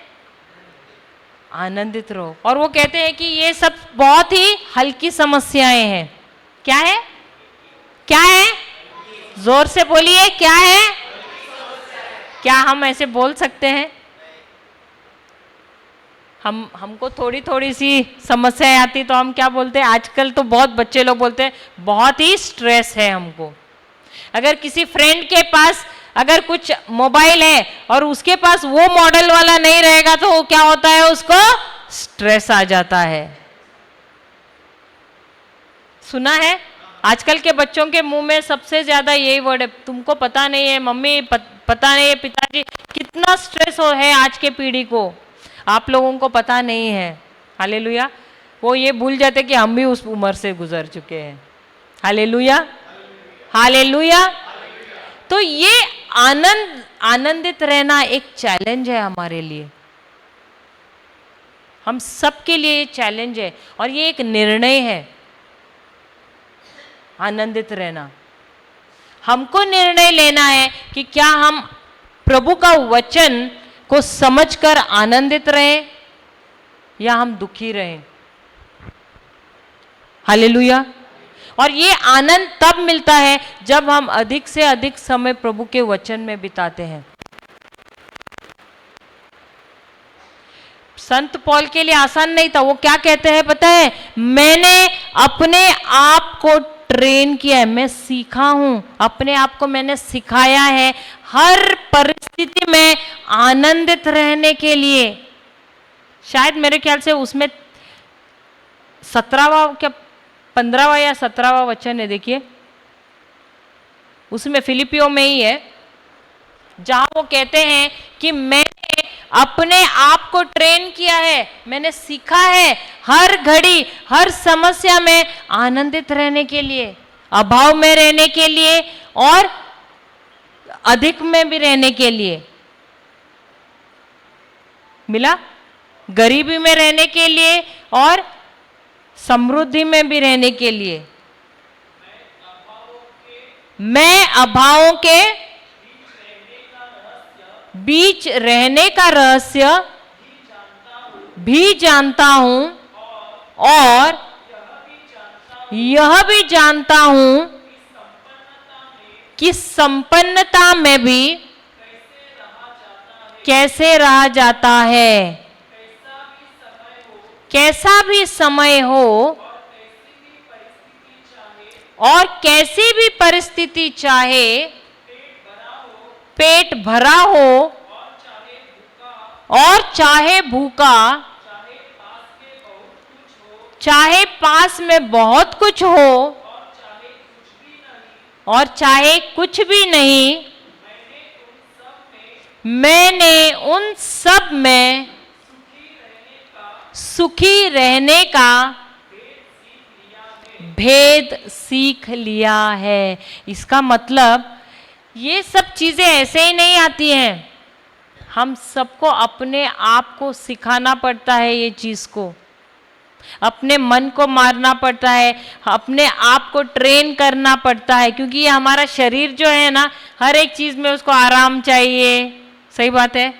आनंदित रहो। और वो कहते हैं कि ये सब बहुत ही हल्की समस्याएं हैं। क्या है? क्या है? जोर से बोलिए, क्या है? क्या हम ऐसे बोल सकते हैं? हमको थोड़ी थोड़ी सी समस्याएं आती तो हम क्या बोलते हैं? आजकल तो बहुत बच्चे लोग बोलते हैं बहुत ही स्ट्रेस है हमको। अगर किसी फ्रेंड के पास अगर कुछ मोबाइल है और उसके पास वो मॉडल वाला नहीं रहेगा तो वो क्या होता है? उसको स्ट्रेस आ जाता है। सुना है? आजकल के बच्चों के मुंह में सबसे ज्यादा यही वर्ड है, तुमको पता नहीं है मम्मी, पता नहीं है पिताजी, कितना स्ट्रेस हो है आज के पीढ़ी को, आप लोगों को पता नहीं है। हालेलुया। वो ये भूल जाते कि हम भी उस उम्र से गुजर चुके हैं। Hallelujah, hallelujah. तो ये आनंदित रहना एक चैलेंज है हमारे लिए, हम सबके लिए ये चैलेंज है और ये एक निर्णय है। आनंदित रहना, हमको निर्णय लेना है कि क्या हम प्रभु का वचन को समझकर आनंदित रहें या हम दुखी रहें। हालेलुया। और ये आनंद तब मिलता है जब हम अधिक से अधिक समय प्रभु के वचन में बिताते हैं। संत पौल के लिए आसान नहीं था। वो क्या कहते हैं पता है? मैंने अपने आप को ट्रेन किया है, मैं सीखा हूं, अपने आप को मैंने सिखाया है हर परिस्थिति में आनंदित रहने के लिए। शायद मेरे ख्याल से उसमें 17वां क्या 15वां या 17वां वचन है, देखिए उसमें फिलिपियों में ही है, जहां वो कहते हैं कि मैंने अपने आप को ट्रेन किया है, मैंने सीखा है हर घड़ी हर समस्या में आनंदित रहने के लिए, अभाव में रहने के लिए और अधिक में भी रहने के लिए। मिला? गरीबी में रहने के लिए और समृद्धि में भी रहने के लिए। मैं अभावों के बीच रहने का रहस्य भी जानता हूं और यह भी जानता हूं कि संपन्नता में भी कैसे रहा जाता है। कैसा भी समय हो और कैसी भी परिस्थिति चाहे, पेट भरा हो और चाहे भूखा, चाहे पास में बहुत कुछ हो और चाहे कुछ भी नहीं, मैंने उन सब में सुखी रहने का भेद सीख लिया है। इसका मतलब ये सब चीजें ऐसे ही नहीं आती हैं। हम सबको अपने आप को सिखाना पड़ता है ये चीज़ को, अपने मन को मारना पड़ता है, अपने आप को ट्रेन करना पड़ता है, क्योंकि ये हमारा शरीर जो है ना, हर एक चीज़ में उसको आराम चाहिए। सही बात है।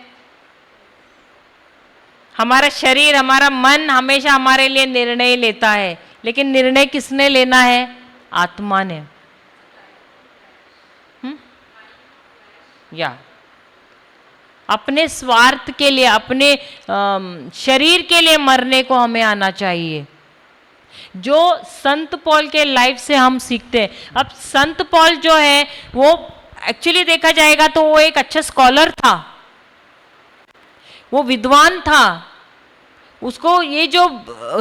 हमारा शरीर, हमारा मन हमेशा हमारे लिए निर्णय लेता है, लेकिन निर्णय किसने लेना है? आत्मा ने। या अपने स्वार्थ के लिए, अपने शरीर के लिए मरने को हमें आना चाहिए, जो संत पॉल के लाइफ से हम सीखते हैं। अब संत पॉल जो है वो एक्चुअली देखा जाएगा तो वो एक अच्छा स्कॉलर था, वो विद्वान था, उसको ये जो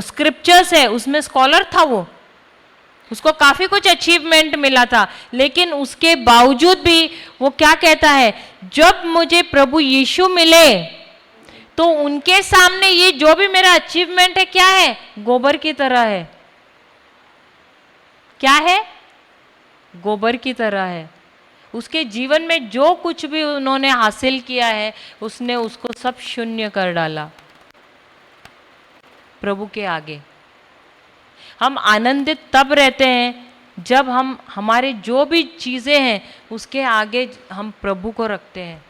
स्क्रिप्चर्स है उसमें स्कॉलर था, वो उसको काफी कुछ अचीवमेंट मिला था, लेकिन उसके बावजूद भी वो क्या कहता है, जब मुझे प्रभु यीशु मिले तो उनके सामने ये जो भी मेरा अचीवमेंट है क्या है? गोबर की तरह है। क्या है? गोबर की तरह है। उसके जीवन में जो कुछ भी उन्होंने हासिल किया है उसने उसको सब शून्य कर डाला प्रभु के आगे। हम आनंदित तब रहते हैं जब हम हमारे जो भी चीज़ें हैं उसके आगे हम प्रभु को रखते हैं,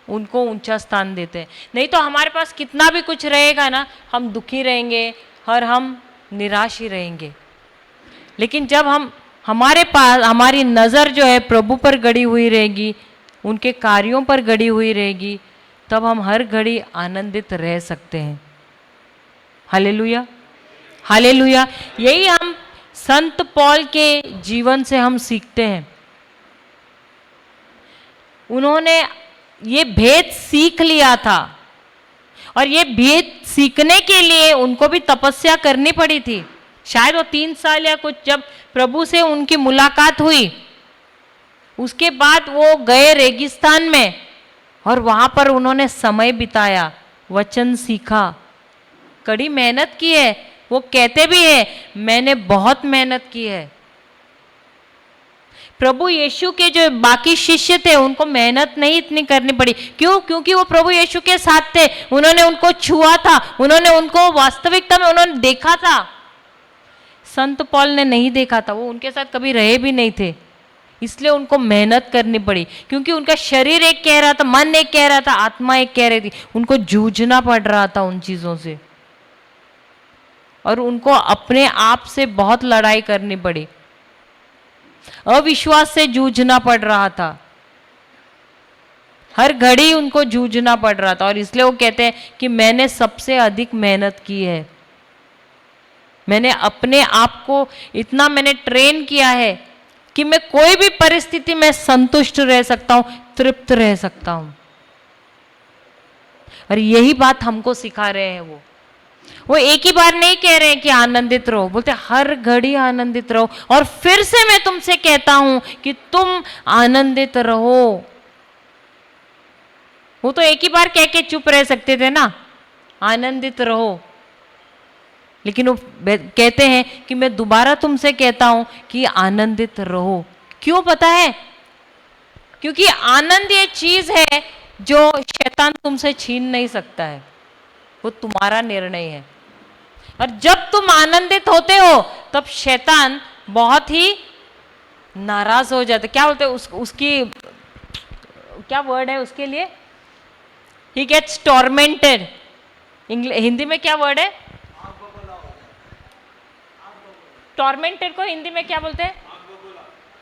उनको ऊंचा स्थान देते हैं। नहीं तो हमारे पास कितना भी कुछ रहेगा ना, हम दुखी रहेंगे और हम निराश ही रहेंगे। लेकिन जब हमारे पास हमारी नज़र जो है प्रभु पर गड़ी हुई रहेगी, उनके कार्यों पर गड़ी हुई रहेगी, तब हम हर घड़ी आनंदित रह सकते हैं। Hallelujah, hallelujah. यही हम संत पॉल के जीवन से हम सीखते हैं। उन्होंने ये भेद सीख लिया था, और ये भेद सीखने के लिए उनको भी तपस्या करनी पड़ी थी। शायद वो 3 साल या कुछ, जब प्रभु से उनकी मुलाकात हुई उसके बाद वो गए रेगिस्तान में और वहां पर उन्होंने समय बिताया, वचन सीखा, कड़ी मेहनत की है। वो कहते भी है, मैंने बहुत मेहनत की है। प्रभु यीशु के जो बाकी शिष्य थे उनको मेहनत नहीं इतनी करनी पड़ी। क्यों? क्योंकि वो प्रभु यीशु के साथ थे, उन्होंने उनको छुआ था, उन्होंने उनको वास्तविकता में उन्होंने देखा था। संत पॉल ने नहीं देखा था, वो उनके साथ कभी रहे भी नहीं थे, इसलिए उनको मेहनत करनी पड़ी, क्योंकि उनका शरीर एक कह रहा था, मन एक कह रहा था, आत्मा एक कह रही थी। उनको जूझना पड़ रहा था उन चीजों से, और उनको अपने आप से बहुत लड़ाई करनी पड़ी, अविश्वास से जूझना पड़ रहा था, हर घड़ी उनको जूझना पड़ रहा था। और इसलिए वो कहते हैं कि मैंने सबसे अधिक मेहनत की है, मैंने अपने आप को इतना मैंने ट्रेन किया है कि मैं कोई भी परिस्थिति में संतुष्ट रह सकता हूं, तृप्त रह सकता हूं। और यही बात हमको सिखा रहे हैं। वो एक ही बार नहीं कह रहे हैं कि आनंदित रहो, बोलते हर घड़ी आनंदित रहो। और फिर से मैं तुमसे कहता हूं कि तुम आनंदित रहो। वो तो एक ही बार कह के चुप रह सकते थे ना, आनंदित रहो, लेकिन वो कहते हैं कि मैं दोबारा तुमसे कहता हूं कि आनंदित रहो। क्यों पता है? क्योंकि आनंद ये चीज है जो शैतान तुमसे छीन नहीं सकता है, वो तुम्हारा निर्णय है। और जब तुम आनंदित होते हो तब शैतान बहुत ही नाराज हो जाता है। क्या बोलते हैं उसकी क्या वर्ड है उसके लिए? He gets tormented. हिंदी में क्या वर्ड है? टॉर्मेंटेड को हिंदी में क्या बोलते हैं?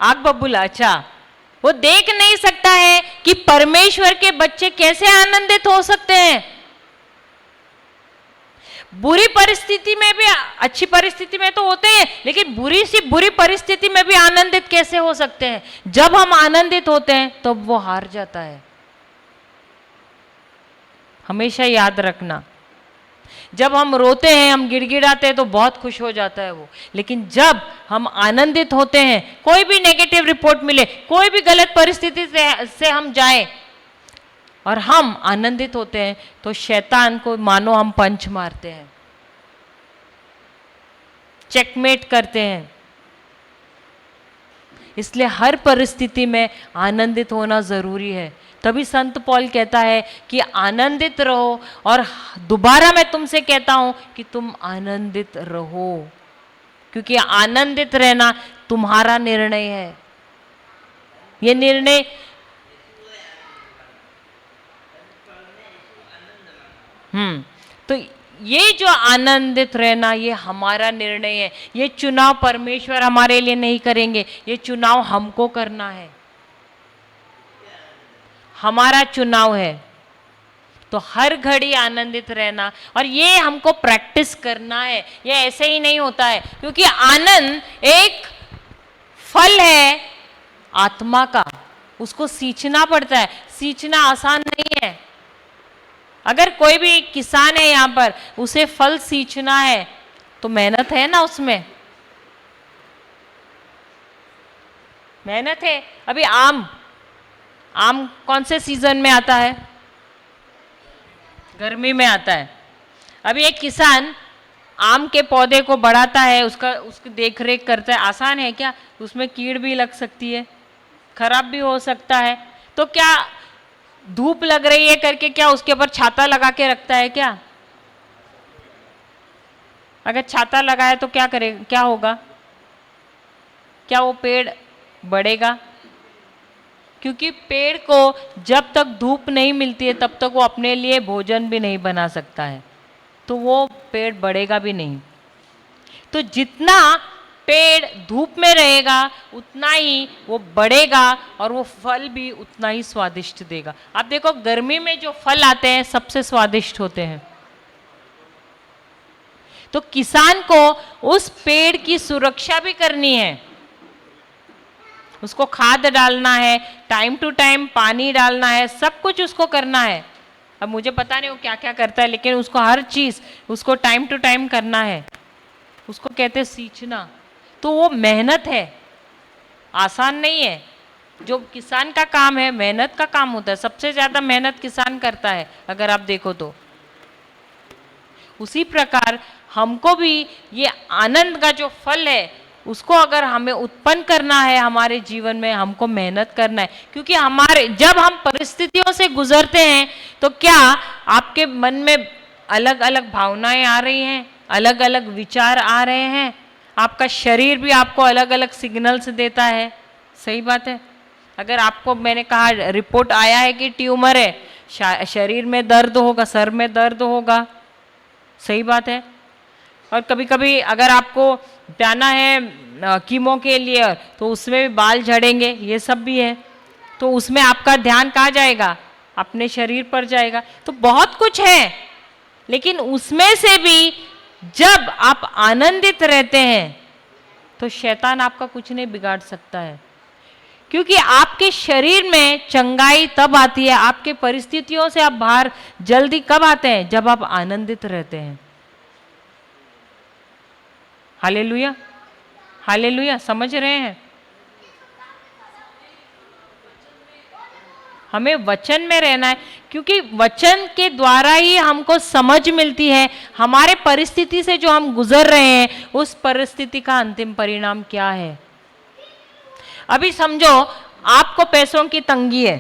आग बबूला। अच्छा, वो देख नहीं सकता है कि परमेश्वर के बच्चे कैसे आनंदित हो सकते हैं। बुरी परिस्थिति में भी, अच्छी परिस्थिति में तो होते हैं, लेकिन बुरी सी बुरी परिस्थिति में भी आनंदित कैसे हो सकते हैं? जब हम आनंदित होते हैं तो वो हार जाता है। हमेशा याद रखना, जब हम रोते हैं, हम गिड़गिड़ाते हैं तो बहुत खुश हो जाता है वो, लेकिन जब हम आनंदित होते हैं, कोई भी नेगेटिव रिपोर्ट मिले, कोई भी गलत परिस्थिति से हम जाएं और हम आनंदित होते हैं, तो शैतान को मानो हम पंच मारते हैं, चेकमेट करते हैं। इसलिए हर परिस्थिति में आनंदित होना जरूरी है। तभी संत पौल कहता है कि आनंदित रहो, और दोबारा मैं तुमसे कहता हूं कि तुम आनंदित रहो, क्योंकि आनंदित रहना तुम्हारा निर्णय है। ये निर्णय तो ये जो आनंदित रहना, ये हमारा निर्णय है। ये चुनाव परमेश्वर हमारे लिए नहीं करेंगे, ये चुनाव हमको करना है, हमारा चुनाव है। तो हर घड़ी आनंदित रहना, और ये हमको प्रैक्टिस करना है, ये ऐसे ही नहीं होता है, क्योंकि आनंद एक फल है आत्मा का, उसको सींचना पड़ता है। सींचना आसान नहीं है। अगर कोई भी किसान है यहाँ पर, उसे फल सींचना है तो मेहनत है ना, उसमें मेहनत है। अभी आम कौन से सीजन में आता है? गर्मी में आता है। अभी एक किसान आम के पौधे को बढ़ाता है, उसकी देख रेख करता है। आसान है क्या? उसमें कीड़ भी लग सकती है, खराब भी हो सकता है। तो क्या धूप लग रही है करके क्या उसके ऊपर छाता लगा के रखता है क्या? अगर छाता लगाए तो क्या करेगा, क्या होगा? क्या वो पेड़ बढ़ेगा? क्योंकि पेड़ को जब तक धूप नहीं मिलती है तब तक वो अपने लिए भोजन भी नहीं बना सकता है, तो वो पेड़ बढ़ेगा भी नहीं। तो जितना पेड़ धूप में रहेगा उतना ही वो बढ़ेगा, और वो फल भी उतना ही स्वादिष्ट देगा। आप देखो गर्मी में जो फल आते हैं सबसे स्वादिष्ट होते हैं। तो किसान को उस पेड़ की सुरक्षा भी करनी है, उसको खाद डालना है, टाइम टू टाइम पानी डालना है, सब कुछ उसको करना है। अब मुझे पता नहीं वो क्या क्या करता है, लेकिन उसको हर चीज उसको टाइम टू टाइम करना है। उसको कहते हैं सींचना। तो वो मेहनत है, आसान नहीं है। जो किसान का काम है मेहनत का काम होता है, सबसे ज्यादा मेहनत किसान करता है अगर आप देखो तो। उसी प्रकार हमको भी ये आनंद का जो फल है उसको अगर हमें उत्पन्न करना है हमारे जीवन में, हमको मेहनत करना है। क्योंकि जब हम परिस्थितियों से गुजरते हैं तो क्या आपके मन में अलग अलग भावनाएं आ रही हैं, अलग अलग विचार आ रहे हैं, आपका शरीर भी आपको अलग अलग सिग्नल्स देता है। सही बात है। अगर आपको मैंने कहा रिपोर्ट आया है कि ट्यूमर है, शरीर में दर्द होगा, सर में दर्द होगा। सही बात है। और कभी कभी अगर आपको जाना है कीमो के लिए तो उसमें भी बाल झड़ेंगे, ये सब भी है। तो उसमें आपका ध्यान कहाँ जाएगा? अपने शरीर पर जाएगा। तो बहुत कुछ है, लेकिन उसमें से भी जब आप आनंदित रहते हैं तो शैतान आपका कुछ नहीं बिगाड़ सकता है। क्योंकि आपके शरीर में चंगाई तब आती है, आपके परिस्थितियों से आप बाहर जल्दी कब आते हैं? जब आप आनंदित रहते हैं। Hallelujah, hallelujah. समझ रहे हैं? हमें वचन में रहना है, क्योंकि वचन के द्वारा ही हमको समझ मिलती है हमारे परिस्थिति से जो हम गुजर रहे हैं उस परिस्थिति का अंतिम परिणाम क्या है। अभी समझो आपको पैसों की तंगी है,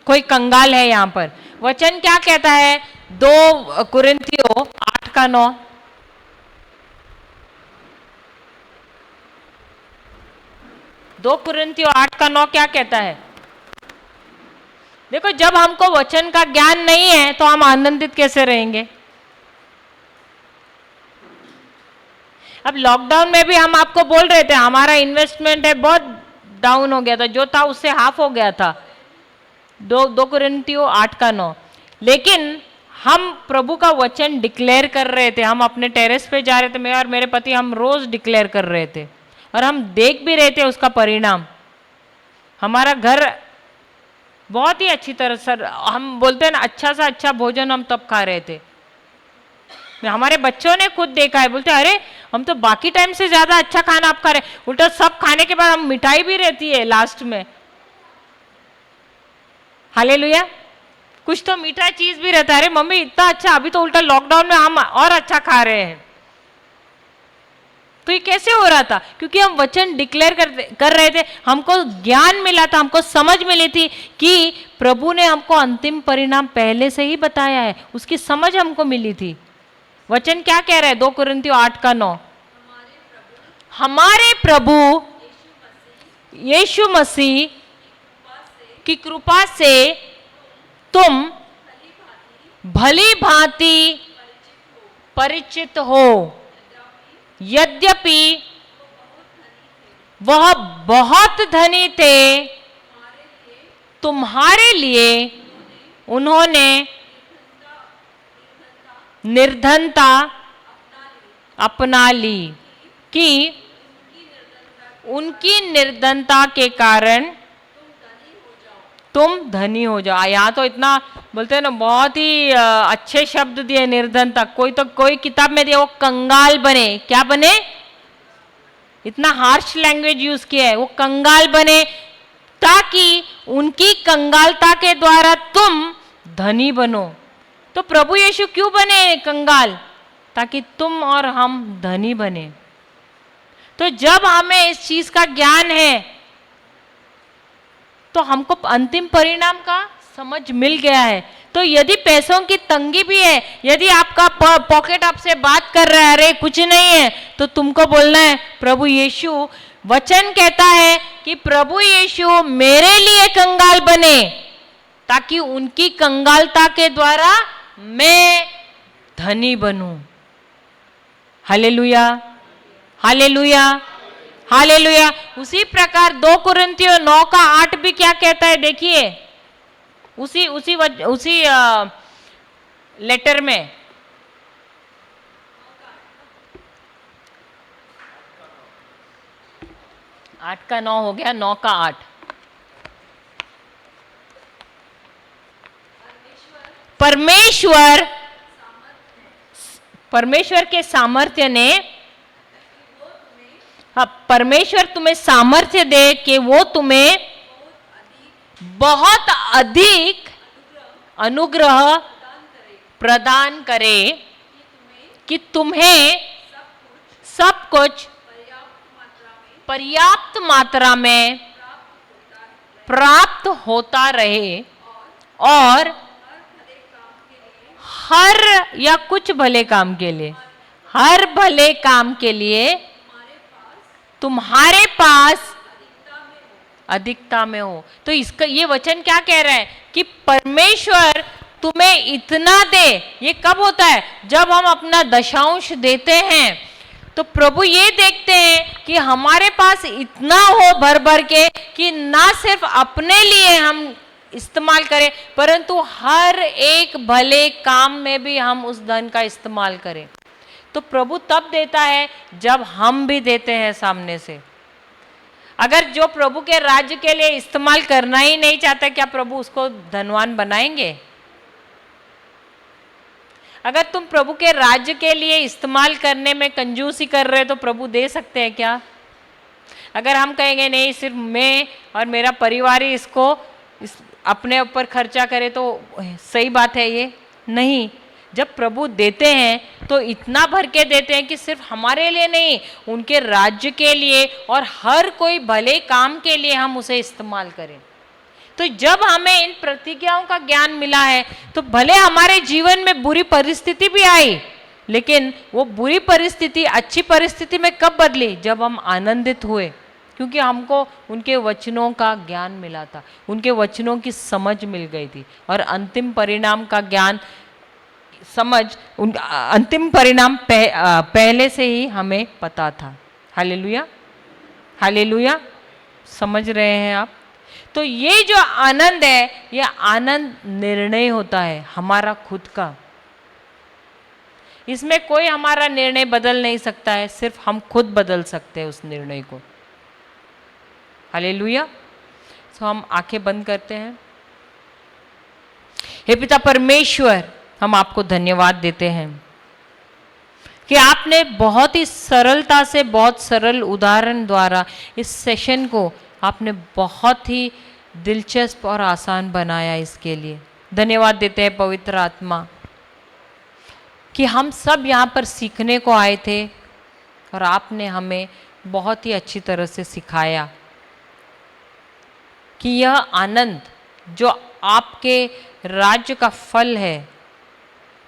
कोई कंगाल है यहां पर। वचन क्या कहता है? 2 कुरिन्थियों 8:9। 2 कुरिन्थियों 8:9 क्या कहता है? देखो, जब हमको वचन का ज्ञान नहीं है तो हम आनंदित कैसे रहेंगे? अब लॉकडाउन में भी हम आपको बोल रहे थे हमारा इन्वेस्टमेंट है बहुत डाउन हो गया था, जो था उससे हाफ हो गया था। 2 कुरिन्थियों 8:9। लेकिन हम प्रभु का वचन डिक्लेयर कर रहे थे, हम अपने टेरेस पे जा रहे थे, मैं और मेरे पति, हम रोज डिक्लेयर कर रहे थे और हम देख भी रहे थे उसका परिणाम। हमारा घर बहुत ही अच्छी तरह सर, हम बोलते हैं ना, अच्छा सा अच्छा भोजन हम तब खा रहे थे। हमारे बच्चों ने खुद देखा है, बोलते अरे हम तो बाकी टाइम से ज्यादा अच्छा खाना आप खा रहे। उल्टा सब खाने के बाद हम मिठाई भी रहती है लास्ट में। हालेलुया। कुछ तो मीठा चीज भी रहता है। अरे मम्मी इतना अच्छा, अभी तो उल्टा लॉकडाउन में हम और अच्छा खा रहे हैं। तो तो ये कैसे हो रहा था? क्योंकि हम वचन डिक्लेयर कर रहे थे, हमको ज्ञान मिला था, हमको समझ मिली थी कि प्रभु ने हमको अंतिम परिणाम पहले से ही बताया है, उसकी समझ हमको मिली थी। वचन क्या कह रहा है? 2 कुरिन्थियों 8:9, हमारे प्रभु यीशु मसीह की कृपा से तुम भली भांति परिचित हो। यद्यपि वह बहुत धनी थे, तुम्हारे लिए उन्होंने निर्धनता अपना ली कि उनकी निर्धनता के कारण तुम धनी हो जाओ। यहाँ तो इतना बोलते हैं ना, बहुत ही अच्छे शब्द दिए, निर्धनता। कोई किताब में दिया वो कंगाल बने। क्या बने? इतना हार्श लैंग्वेज यूज किया है, वो कंगाल बने ताकि उनकी कंगालता के द्वारा तुम धनी बनो। तो प्रभु यीशु क्यों बने कंगाल? ताकि तुम और हम धनी बने। तो जब हमें इस चीज का ज्ञान है तो हमको अंतिम परिणाम का समझ मिल गया है। तो यदि पैसों की तंगी भी है, यदि आपका पॉकेट आपसे बात कर रहा है, अरे कुछ नहीं है, तो तुमको बोलना है प्रभु यीशु, वचन कहता है कि प्रभु यीशु मेरे लिए कंगाल बने ताकि उनकी कंगालता के द्वारा मैं धनी बनूं। Hallelujah, hallelujah, hallelujah. उसी प्रकार 2 कुरिन्थियों 9:8 भी क्या कहता है? देखिए, उसी लेटर में 8 का 9 हो गया, 9 का 8। परमेश्वर के सामर्थ्य ने, हाँ, परमेश्वर तुम्हें सामर्थ्य दे कि वो तुम्हें बहुत अधिक अनुग्रह प्रदान करे कि तुम्हें सब कुछ पर्याप्त मात्रा में प्राप्त होता रहे और हर या कुछ भले काम के लिए, हर भले काम के लिए तुम्हारे पास अधिकता में हो। तो इसका ये वचन क्या कह रहा है कि परमेश्वर तुम्हें इतना दे। ये कब होता है? जब हम अपना दशांश देते हैं। तो प्रभु ये देखते हैं कि हमारे पास इतना हो भर भर के कि ना सिर्फ अपने लिए हम इस्तेमाल करें, परंतु हर एक भले काम में भी हम उस धन का इस्तेमाल करें। तो प्रभु तब देता है जब हम भी देते हैं सामने से। अगर जो प्रभु के राज्य के लिए इस्तेमाल करना ही नहीं चाहता, क्या प्रभु उसको धनवान बनाएंगे? अगर तुम प्रभु के राज्य के लिए इस्तेमाल करने में कंजूसी कर रहे हो तो प्रभु दे सकते हैं क्या? अगर हम कहेंगे नहीं, सिर्फ मैं और मेरा परिवार ही इसको अपने ऊपर खर्चा करे तो सही बात है ये? नहीं। जब प्रभु देते हैं तो इतना भर के देते हैं कि सिर्फ हमारे लिए नहीं, उनके राज्य के लिए और हर कोई भले काम के लिए हम उसे इस्तेमाल करें। तो जब हमें इन प्रतिज्ञाओं का ज्ञान मिला है तो भले हमारे जीवन में बुरी परिस्थिति भी आई, लेकिन वो बुरी परिस्थिति अच्छी परिस्थिति में कब बदली? जब हम आनंदित हुए, क्योंकि हमको उनके वचनों का ज्ञान मिला था, उनके वचनों की समझ मिल गई थी और अंतिम परिणाम का ज्ञान समझ अंतिम परिणाम पहले से ही हमें पता था। Hallelujah, hallelujah. समझ रहे हैं आप? तो ये जो आनंद है, ये आनंद निर्णय होता है हमारा खुद का। इसमें कोई हमारा निर्णय बदल नहीं सकता है, सिर्फ हम खुद बदल सकते हैं उस निर्णय को। हालेलुया। तो हम आंखें बंद करते हैं। हे पिता परमेश्वर, हम आपको धन्यवाद देते हैं कि आपने बहुत ही सरलता से, बहुत सरल उदाहरण द्वारा इस सेशन को आपने बहुत ही दिलचस्प और आसान बनाया। इसके लिए धन्यवाद देते हैं पवित्र आत्मा कि हम सब यहाँ पर सीखने को आए थे और आपने हमें बहुत ही अच्छी तरह से सिखाया कि यह आनंद जो आपके राज्य का फल है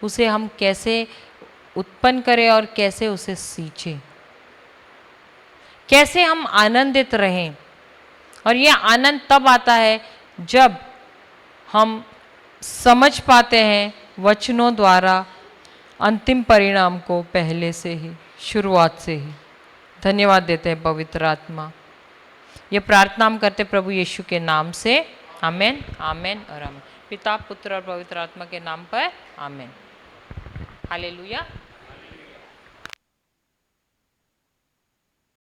उसे हम कैसे उत्पन्न करें और कैसे उसे सींचें, कैसे हम आनंदित रहें। और यह आनंद तब आता है जब हम समझ पाते हैं वचनों द्वारा अंतिम परिणाम को पहले से ही, शुरुआत से ही। धन्यवाद देते हैं पवित्र आत्मा। ये प्रार्थना हम करते प्रभु यीशु के नाम से, आमेन, आमेन और आमेन। पिता, पुत्र और पवित्र आत्मा के नाम पर, आमेन। हालेलुया।